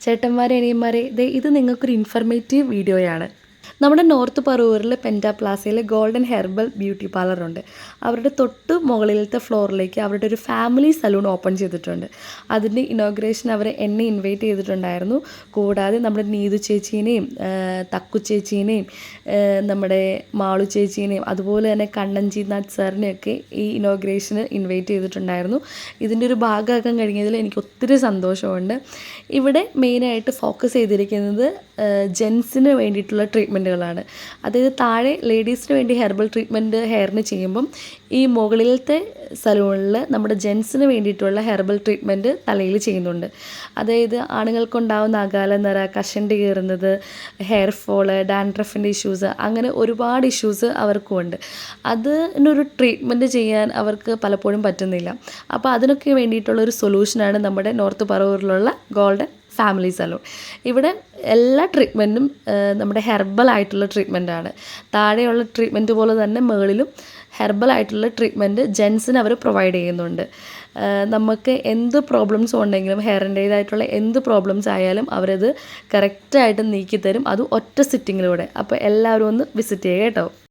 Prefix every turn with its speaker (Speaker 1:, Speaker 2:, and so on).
Speaker 1: ചേട്ടന്മാരെ അനിയന്മാരെ ഇത് നിങ്ങൾക്കൊരു ഇൻഫർമേറ്റീവ് വീഡിയോയാണ്. നമ്മുടെ നോർത്ത് പറവൂരിൽ പെൻറ്റാ പ്ലാസയിൽ ഗോൾഡൻ ഹെർബൽ ബ്യൂട്ടി പാർലറുണ്ട്. അവരുടെ തൊട്ട് മുകളിലത്തെ ഫ്ലോറിലേക്ക് അവരുടെ ഒരു ഫാമിലി സലൂൺ ഓപ്പൺ ചെയ്തിട്ടുണ്ട്. അതിൻ്റെ ഇനോഗ്രേഷൻ എന്നെ ഇൻവൈറ്റ് ചെയ്തിട്ടുണ്ടായിരുന്നു. കൂടാതെ നമ്മുടെ നീതു ചേച്ചീനെയും തക്കു ചേച്ചീനെയും നമ്മുടെ മാളു ചേച്ചീനെയും അതുപോലെ തന്നെ കണ്ണൻജിനാഥ് സാറിനെയൊക്കെ ഈ ഇനോഗ്രേഷന് ഇൻവൈറ്റ് ചെയ്തിട്ടുണ്ടായിരുന്നു. ഇതിൻ്റെ ഒരു ഭാഗമാക്കാൻ കഴിഞ്ഞതിൽ എനിക്ക് ഒത്തിരി സന്തോഷമുണ്ട്. ഇവിടെ മെയിനായിട്ട് ഫോക്കസ് ചെയ്തിരിക്കുന്നത് ജെൻസിന് വേണ്ടിയിട്ടുള്ള ട്രീറ്റ്മെൻറ്റുകളാണ്. അതായത് താഴെ ലേഡീസിന് വേണ്ടി ഹെർബൽ ട്രീറ്റ്മെൻറ്റ് ഹെയറിന് ചെയ്യുമ്പം ഈ മുകളിലത്തെ സലൂണിൽ നമ്മുടെ ജെൻസിന് വേണ്ടിയിട്ടുള്ള ഹെർബൽ ട്രീറ്റ്മെൻറ്റ് തലയിൽ ചെയ്യുന്നുണ്ട്. അതായത് ആണുങ്ങൾക്കുണ്ടാകുന്ന അകാല നിറ, കഷണ്ടി കയറുന്നത്, ഹെയർ ഫോള്, ഡാൻഡ്രഫിൻ്റെ ഇഷ്യൂസ്, അങ്ങനെ ഒരുപാട് ഇഷ്യൂസ് അവർക്കുമുണ്ട്. അതിനൊരു ട്രീറ്റ്മെൻറ്റ് ചെയ്യാൻ അവർക്ക് പലപ്പോഴും പറ്റുന്നില്ല. അപ്പോൾ അതിനൊക്കെ വേണ്ടിയിട്ടുള്ളൊരു സൊല്യൂഷനാണ് നമ്മുടെ നോർത്ത് പറവൂരിലുള്ള ഗോൾഡൻ ഫാമിലി സലൂൺ. ഇവിടെ എല്ലാ ട്രീറ്റ്മെൻറ്റും നമ്മുടെ ഹെർബലായിട്ടുള്ള ട്രീറ്റ്മെൻറ്റാണ്. താഴെയുള്ള ട്രീറ്റ്മെൻറ്റ് പോലെ തന്നെ മുകളിലും ഹെർബലായിട്ടുള്ള ട്രീറ്റ്മെൻറ്റ് ജെൻസിന് അവർ പ്രൊവൈഡ് ചെയ്യുന്നുണ്ട്. നമുക്ക് എന്ത് പ്രോബ്ലംസ് ഉണ്ടെങ്കിലും ഹെയറിൻ്റേതായിട്ടുള്ള എന്ത് പ്രോബ്ലംസ് ആയാലും അവരത് കറക്റ്റായിട്ട് നീക്കിത്തരും. അത് ഒറ്റ സിറ്റിങ്ങിലൂടെ. അപ്പോൾ എല്ലാവരും ഒന്ന് വിസിറ്റ് ചെയ്യുക കേട്ടോ.